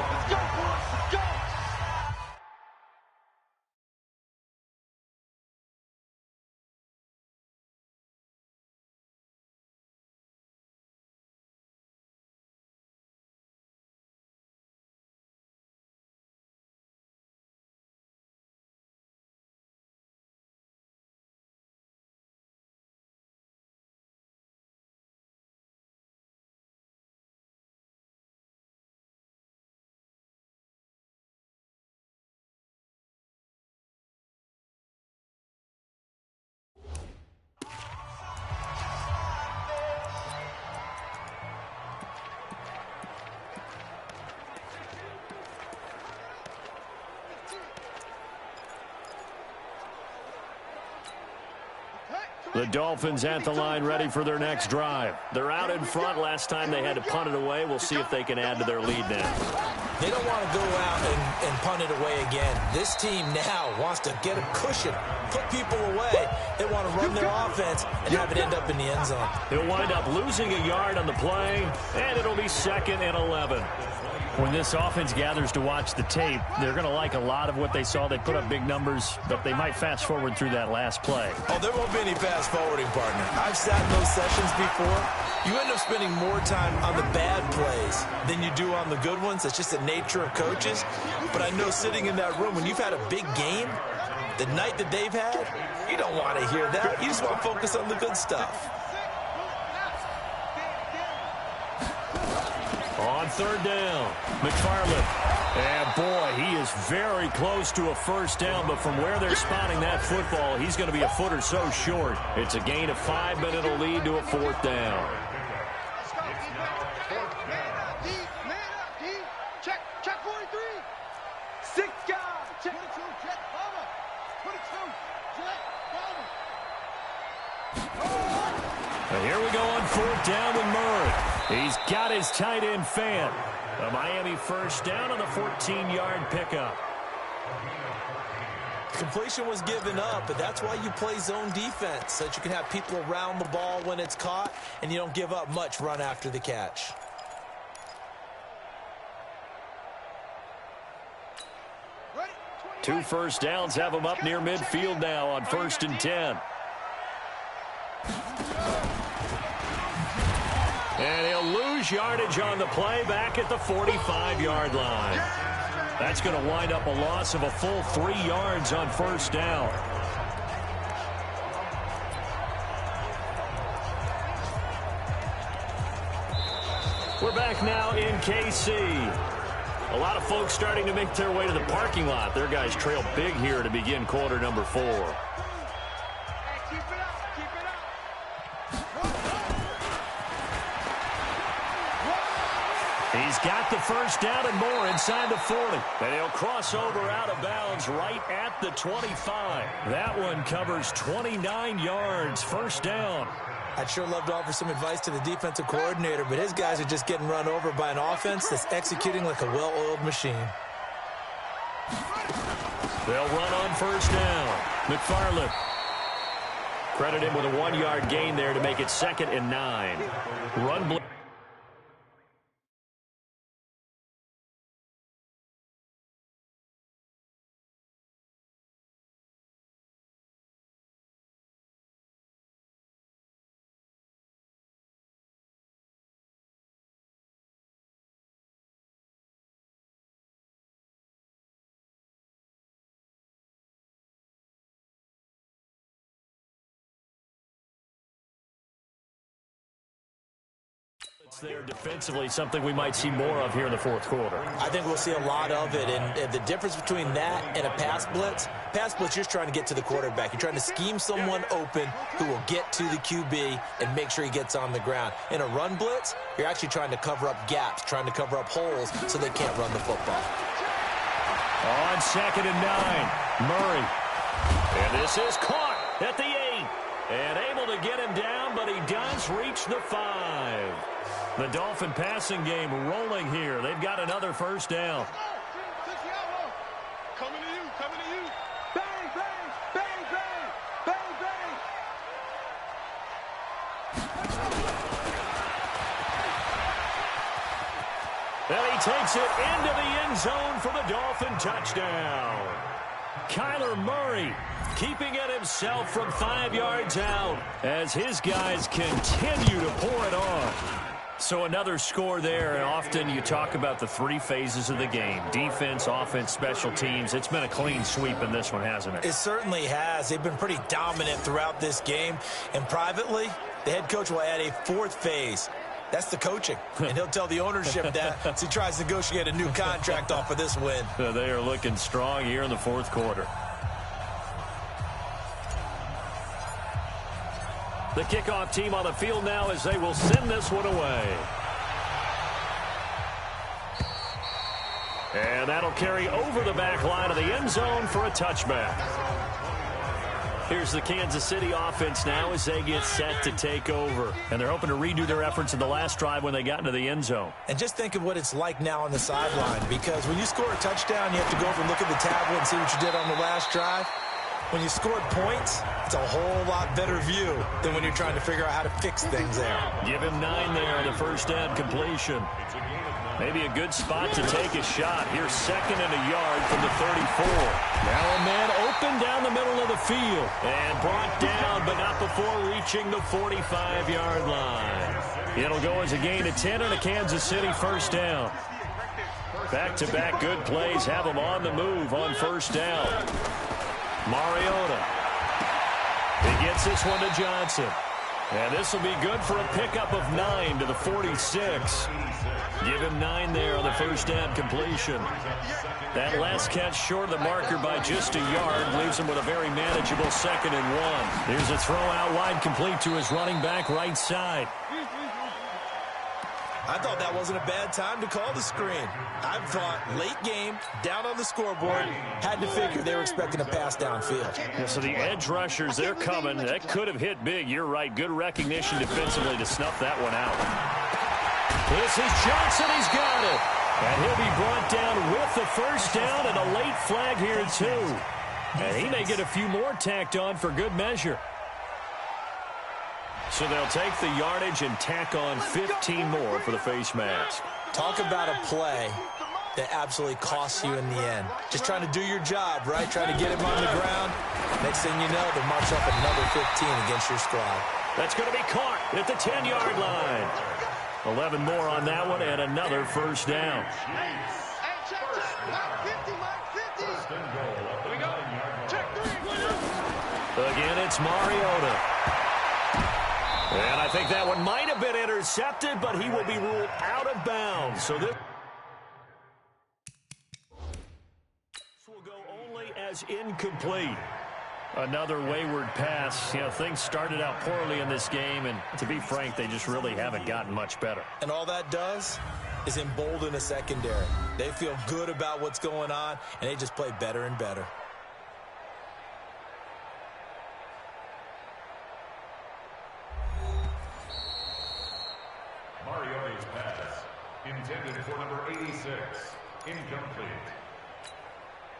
The Dolphins at the line ready for their next drive. They're out in front. Last time they had to punt it away. We'll see if they can add to their lead now. They don't want to go out and punt it away again. This team now wants to get a cushion, put people away. They want to run their offense and have it end up in the end zone. He'll wind up losing a yard on the play, and it'll be 2nd and 11. When this offense gathers to watch the tape, they're going to like a lot of what they saw. They put up big numbers, but they might fast forward through that last play. Oh, there won't be any fast forwarding, partner. I've sat in those sessions before. You end up spending more time on the bad plays than you do on the good ones. That's just the nature of coaches. But I know sitting in that room, when you've had a big game, the night that they've had, you don't want to hear that. You just want to focus on the good stuff. On 3rd down, McFarland. And boy, he is very close to a first down, but from where they're spotting that football, he's going to be a foot or so short. It's a gain of 5, but it'll lead to a 4th down. Check 43. 6 guys. Check 22. Check cover. 22. Check cover. And here we go on 4th down with Murray. He's got his tight end fan. A Miami first down on the 14-yard pickup. Completion was given up, but that's why you play zone defense, so that you can have people around the ball when it's caught, and you don't give up much run after the catch. Two first downs have him up near midfield now on 1st and 10. And he'll lose yardage on the play back at the 45-yard line. That's going to wind up a loss of a full 3 yards on 1st down. We're back now in KC. A lot of folks starting to make their way to the parking lot. Their guys trail big here to begin quarter number 4. He's got the first down and more inside the 40. And he'll cross over out of bounds right at the 25. That one covers 29 yards. First down. I'd sure love to offer some advice to the defensive coordinator, but his guys are just getting run over by an offense that's executing like a well-oiled machine. They'll run on first down. McFarland. Credit him with a 1-yard gain there to make it 2nd and 9. Run blitz. There defensively, something we might see more of here in the fourth quarter. I think we'll see a lot of it, and the difference between that and a pass blitz, you're just trying to get to the quarterback. You're trying to scheme someone open who will get to the QB and make sure he gets on the ground. In a run blitz, you're actually trying to cover up gaps, trying to cover up holes so they can't run the football. On 2nd and 9, Murray. And this is caught at the 8. And able to get him down, but he does reach the 5. The Dolphin passing game rolling here. They've got another first down. Coming to you, coming to you. Bang, bang, bang, bang, bang, bang. And he takes it into the end zone for the Dolphin touchdown. Kyler Murray keeping it himself from 5 yards out as his guys continue to pour it on. So another score there, and often you talk about the 3 phases of the game. Defense, offense, special teams. It's been a clean sweep in this one, hasn't it? It certainly has. They've been pretty dominant throughout this game. And privately, the head coach will add a 4th phase. That's the coaching. And he'll tell the ownership that as he tries to negotiate a new contract off of this win. They are looking strong here in the fourth quarter. The kickoff team on the field now as they will send this one away. And that'll carry over the back line of the end zone for a touchback. Here's the Kansas City offense now as they get set to take over. And they're hoping to redo their efforts in the last drive when they got into the end zone. And just think of what it's like now on the sideline, because when you score a touchdown, you have to go over and look at the tablet and see what you did on the last drive. When you scored points, it's a whole lot better view than when you're trying to figure out how to fix things there. Give him 9 there on the first down completion. Maybe a good spot to take a shot. Here's 2nd and a yard from the 34. Now a man open down the middle of the field. And brought down, but not before reaching the 45-yard line. It'll go as a gain of 10 and a Kansas City first down. Back-to-back good plays have them on the move on first down. Mariota. He gets this one to Johnson. And this will be good for a pickup of 9 to the 46. Give him 9 there on the first down completion. That last catch short of the marker by just a yard leaves him with a very manageable 2nd and 1. Here's a throw out wide complete to his running back right side. I thought that wasn't a bad time to call the screen. I thought late game, down on the scoreboard, had to figure they were expecting a pass downfield. Yeah, so the edge rushers, they're coming. That could have hit big. You're right. Good recognition defensively to snuff that one out. This is Johnson. He's got it. And he'll be brought down with the first down and a late flag here too. And he may get a few more tacked on for good measure. So they'll take the yardage and tack on 15 more for the face mask. Talk about a play that absolutely costs you in the end. Just trying to do your job, right? Trying to get him on the ground. Next thing you know, they'll march up another 15 against your squad. That's going to be caught at the 10-yard line. 11 more on that one and another first down. Again, it's Mariota. And I think that one might have been intercepted, but he will be ruled out of bounds. So this will go only as incomplete. Another wayward pass. You know, things started out poorly in this game, and to be frank, they just really haven't gotten much better. And all that does, is embolden a secondary. They feel good about what's going on, and they just play better and better. Mariota's pass, intended for number 86, incomplete.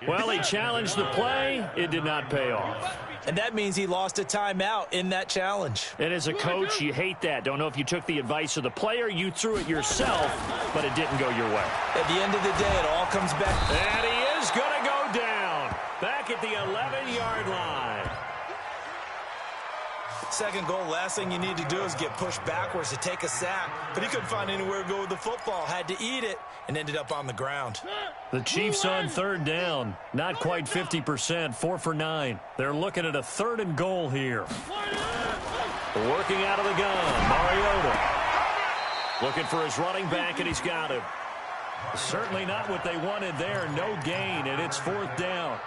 Well, he challenged the play. It did not pay off. And that means he lost a timeout in that challenge. And as a coach, you hate that. Don't know if you took the advice of the player, you threw it yourself, but it didn't go your way. At the end of the day, it all comes back. And he is going to go down. Back at the 11-yard line. Second goal, last thing you need to do is get pushed backwards to take a sack. But he couldn't find anywhere to go with the football. Had to eat it and ended up on the ground. The Chiefs on third down. Not quite 50%, 4 for 9. They're looking at a 3rd and goal here. Working out of the gun, Mariota. Looking for his running back, and he's got him. Certainly not what they wanted there. No gain, and it's 4th down.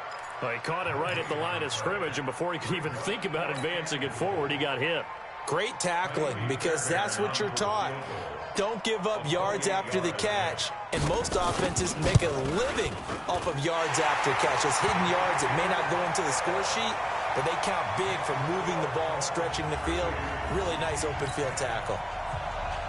Well, he caught it right at the line of scrimmage, and before he could even think about advancing it forward, he got hit. Great tackling, because that's what you're taught. Don't give up yards after the catch, and most offenses make a living off of yards after catch. Those hidden yards that may not go into the score sheet, but they count big for moving the ball and stretching the field. Really nice open field tackle.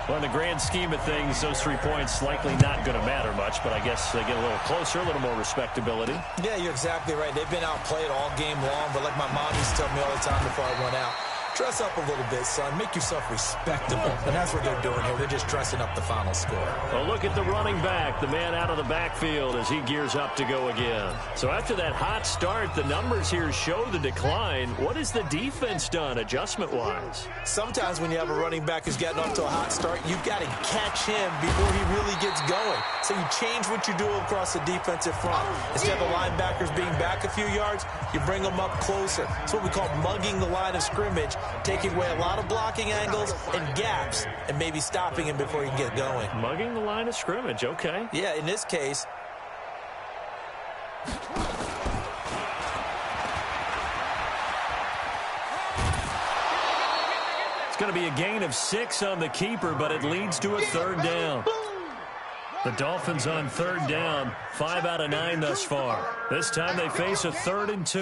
Well, in the grand scheme of things, those 3 points likely not going to matter much, but I guess they get a little closer, a little more respectability. Yeah, you're exactly right. They've been outplayed all game long, but like my mom used to tell me all the time before I went out, dress up a little bit, son. Make yourself respectable. And that's what they're doing here. They're just dressing up the final score. Well, look at the running back, the man out of the backfield as he gears up to go again. So after that hot start, the numbers here show the decline. What has the defense done adjustment-wise? Sometimes when you have a running back who's gotten off to a hot start, you've got to catch him before he really gets going. So you change what you do across the defensive front. Instead of the linebackers being back a few yards, you bring them up closer. It's what we call mugging the line of scrimmage, taking away a lot of blocking angles and gaps and maybe stopping him before he can get going. Mugging the line of scrimmage, okay. Yeah, in this case. It's going to be a gain of 6 on the keeper, but it leads to a 3rd down. The Dolphins on 3rd down, 5 out of 9 thus far. This time they face a 3rd and 2.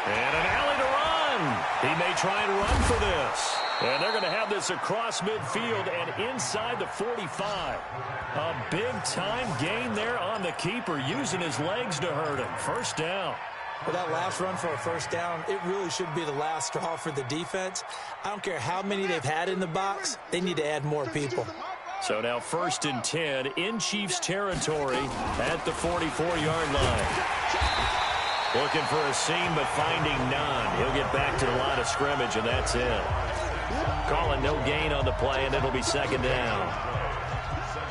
And an alley to run. He may try and run for this. And they're going to have this across midfield and inside the 45. A big-time gain there on the keeper, using his legs to hurt him. 1st down. Well, that last run for a 1st down, it really should be the last straw for the defense. I don't care how many they've had in the box. They need to add more people. So now 1st and 10 in Chiefs territory at the 44-yard line. Looking for a seam, but finding none. He'll get back to the line of scrimmage, and that's it. Calling no gain on the play, and it'll be 2nd down.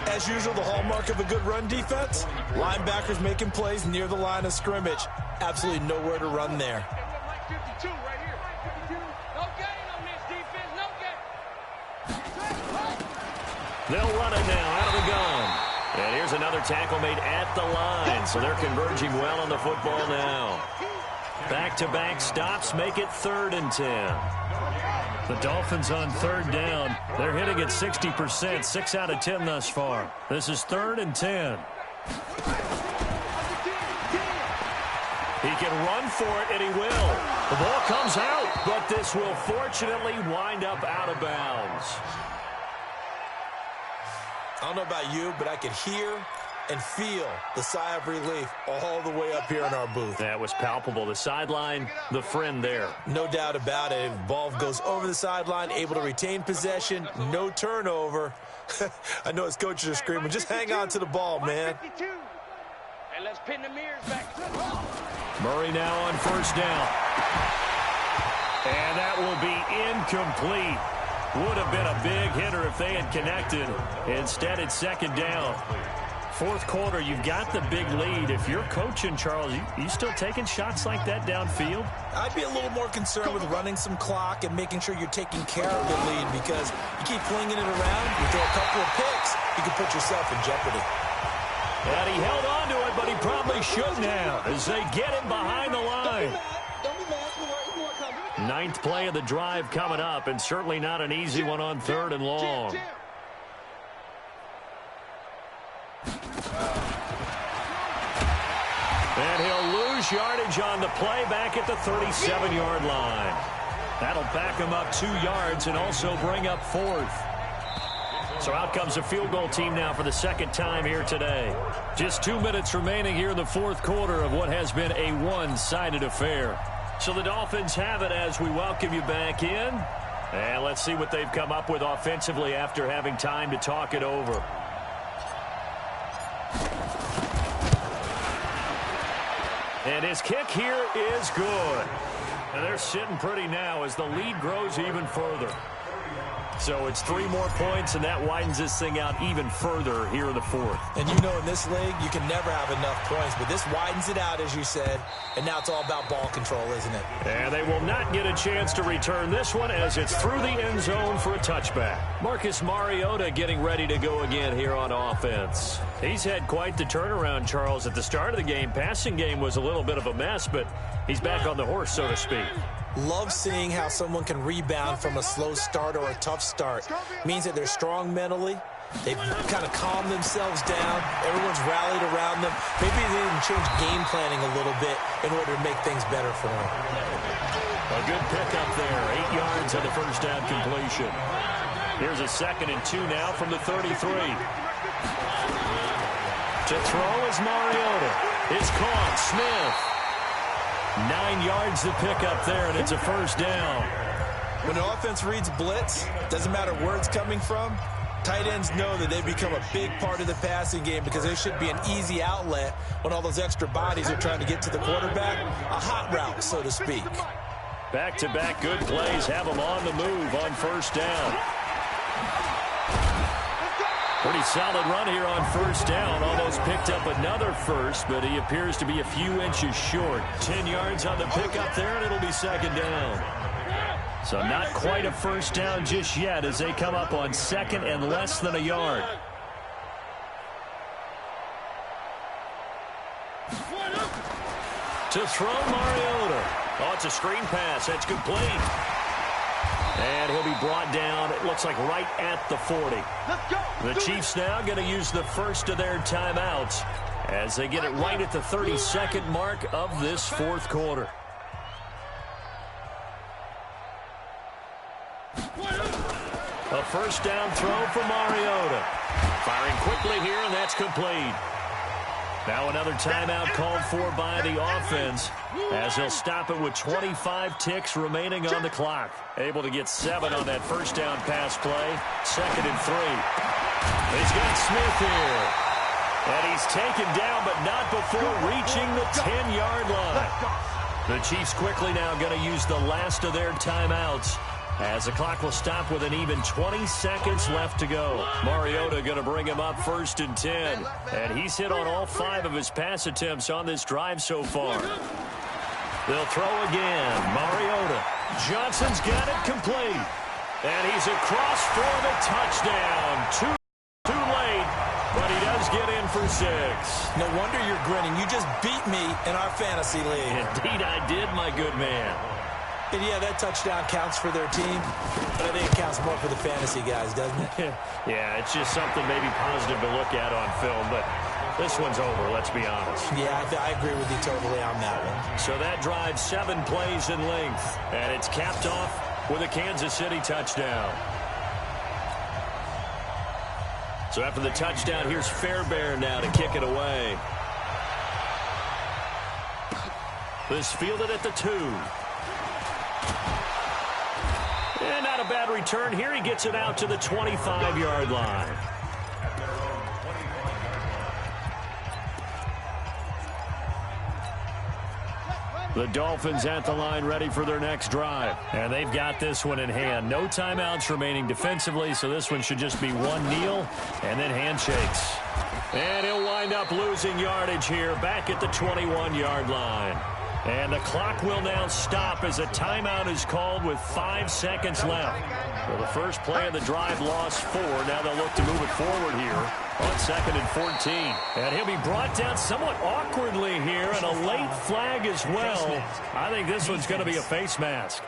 As usual, the hallmark of a good run defense, linebackers making plays near the line of scrimmage. Absolutely nowhere to run there. They'll run it now out of the gun. And here's another tackle made at the line. So they're converging well on the football now. Back-to-back stops make it 3rd and 10. The Dolphins on 3rd down. They're hitting at 60%, 6 out of 10 thus far. This is 3rd and 10. He can run for it, and he will. The ball comes out, but this will fortunately wind up out of bounds. I don't know about you, but I could hear and feel the sigh of relief all the way up here in our booth. That was palpable. The sideline, the friend there. No doubt about it. Ball goes over the sideline, able to retain possession, no turnover. I know his coaches are screaming, just hang on to the ball, man. And let's pin the mirrors back. Murray now on 1st down. And that will be incomplete. Would have been a big hitter if they had connected. Instead, it's 2nd down. 4th quarter, you've got the big lead. If you're coaching, Charles, you still taking shots like that downfield? I'd be a little more concerned with running some clock and making sure you're taking care of the lead, because you keep flinging it around, you throw a couple of picks, you can put yourself in jeopardy. And he held on to it, but he probably shouldn't have, as they get him behind the line. 9th play of the drive coming up, and certainly not an easy one on 3rd and long. reduce yardage on the play back at the 37-yard line. That'll back them up 2 yards and also bring up 4th. So out comes a field goal team now for the second time here today. Just 2 minutes remaining here in the 4th quarter of what has been a one-sided affair. So the Dolphins have it as we welcome you back in. And let's see what they've come up with offensively after having time to talk it over. And his kick here is good. And they're sitting pretty now as the lead grows even further. So it's 3 more points, and that widens this thing out even further here in the 4th. And you know in this league, you can never have enough points, but this widens it out, as you said, and now it's all about ball control, isn't it? And they will not get a chance to return this one as it's through the end zone for a touchback. Marcus Mariota getting ready to go again here on offense. He's had quite the turnaround, Charles. At the start of the game, passing game was a little bit of a mess, but he's back on the horse, so to speak. Love seeing how someone can rebound from a slow start or a tough start. Means that they're strong mentally. They've kind of calmed themselves down. Everyone's rallied around them. Maybe they even change game planning a little bit in order to make things better for them. A good pickup there. 8 yards on the first down completion. Here's a 2nd and 2 now from the 33. To throw is Mariota. It's caught. Smith. 9 yards to pick up there, and it's a first down. When the offense reads blitz, doesn't matter where it's coming from, tight ends know that they've become a big part of the passing game because there should be an easy outlet when all those extra bodies are trying to get to the quarterback. A hot route, so to speak. Back-to-back good plays have them on the move on first down. Pretty solid run here on first down. Almost picked up another first, but he appears to be a few inches short. 10 yards on the pickup there, and it'll be second down. So not quite a first down just yet as they come up on 2nd and less than a yard. To throw Mariota. Oh, it's a screen pass. That's complete. And he'll be brought down, it looks like right at the 40. The Chiefs now going to use the first of their timeouts as they get it right at the 32nd mark of this 4th quarter. A first down throw for Mariota. Firing quickly here, and that's complete. Now another timeout called for by the offense as they'll stop it with 25 ticks remaining on the clock. Able to get 7 on that first down pass play. 2nd and 3. He's got Smith here. And he's taken down, but not before reaching the 10-yard line. The Chiefs quickly now going to use the last of their timeouts as the clock will stop with an even 20 seconds left to go. Mariota going to bring him up 1st and 10. And he's hit on all 5 of his pass attempts on this drive so far. They'll throw again. Mariota. Johnson's got it complete. And he's across for the touchdown. Too late, but he does get in for 6. No wonder you're grinning. You just beat me in our fantasy league. Indeed I did, my good man. And yeah, that touchdown counts for their team, but I think it counts more for the fantasy guys, doesn't it? Yeah, it's just something maybe positive to look at on film, but this one's over, let's be honest. Yeah, I agree with you totally on that one. So that drives 7 plays in length, and it's capped off with a Kansas City touchdown. So after the touchdown, here's Fairbairn now to kick it away. This fielded at the 2. And not a bad return here. He gets it out to the 25-yard line. The Dolphins at the line ready for their next drive. And they've got this one in hand. No timeouts remaining defensively, so this one should just be one kneel and then handshakes. And he'll wind up losing yardage here back at the 21-yard line. And the clock will now stop as a timeout is called with 5 seconds left. Well, the first play of the drive lost 4. Now they'll look to move it forward here on 2nd and 14. And he'll be brought down somewhat awkwardly here, and a late flag as well. I think this one's going to be a face mask.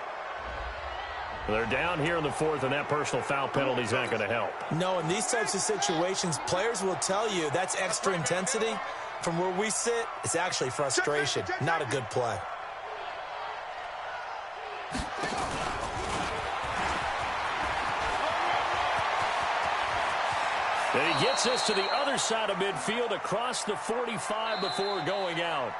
They're down here in the 4th, and that personal foul penalty is not going to help. No, in these types of situations, players will tell you that's extra intensity. From where we sit, it's actually frustration, not a good play. And he gets us to the other side of midfield across the 45 before going out.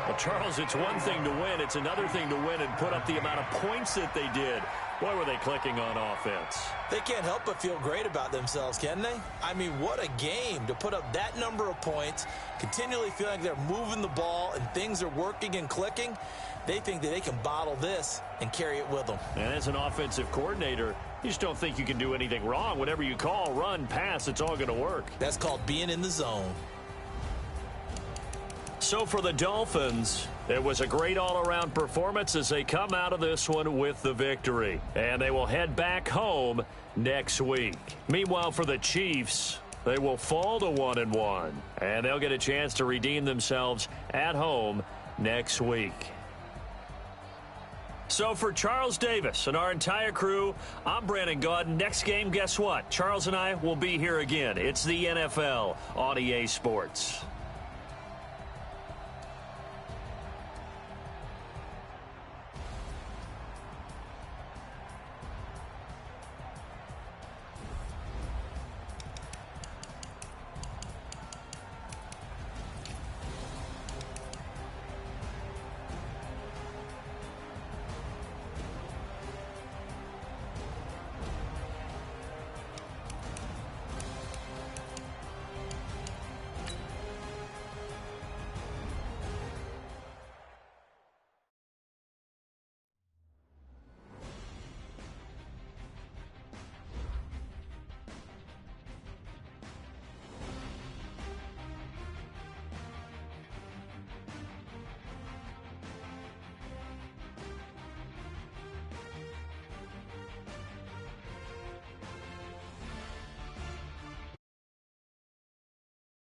Well, Charles, it's one thing to win. It's another thing to win and put up the amount of points that they did. Boy, were they clicking on offense. They can't help but feel great about themselves, can they? I mean, what a game to put up that number of points, continually feeling like they're moving the ball and things are working and clicking. They think that they can bottle this and carry it with them. And as an offensive coordinator, you just don't think you can do anything wrong. Whatever you call, run, pass, it's all going to work. That's called being in the zone. So for the Dolphins, it was a great all-around performance as they come out of this one with the victory. And they will head back home next week. Meanwhile, for the Chiefs, they will fall to 1-1. And they'll get a chance to redeem themselves at home next week. So for Charles Davis and our entire crew, I'm Brandon Gaudin. Next game, guess what? Charles and I will be here again. It's the NFL on EA Sports.